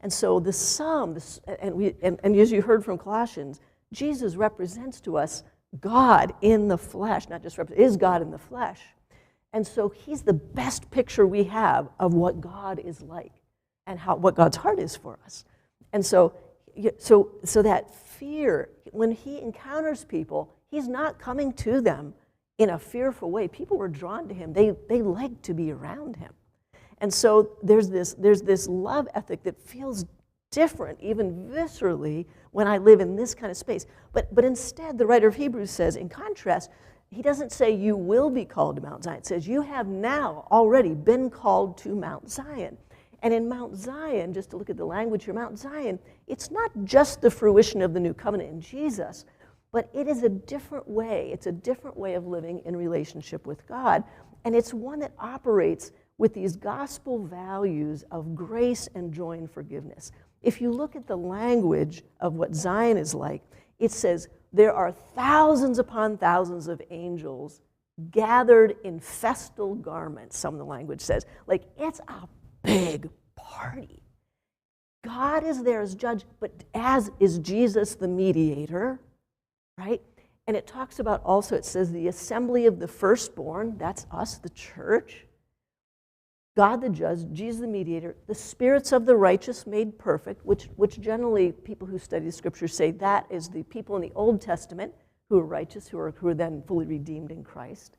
And so the sum, and as you heard from Colossians, Jesus represents to us God in the flesh, not just is God in the flesh. And so he's the best picture we have of what God is like and what God's heart is for us. And so that fear, when he encounters people, he's not coming to them in a fearful way. People were drawn to him. They liked to be around him. And so there's this love ethic that feels different, even viscerally, when I live in this kind of space. But instead, the writer of Hebrews says, in contrast, he doesn't say you will be called to Mount Zion. It says you have now already been called to Mount Zion. And in Mount Zion, just to look at the language here, Mount Zion, it's not just the fruition of the new covenant in Jesus, but it is a different way. It's a different way of living in relationship with God. And it's one that operates with these gospel values of grace and joy and forgiveness. If you look at the language of what Zion is like, it says there are thousands upon thousands of angels gathered in festal garments, some of the language says. Like, it's a big party. God is there as judge, but as is Jesus the mediator, right? And it talks about also, it says the assembly of the firstborn, that's us, the church. God the judge, Jesus the mediator, the spirits of the righteous made perfect, which generally people who study the scriptures say that is the people in the Old Testament who are righteous, who are then fully redeemed in Christ.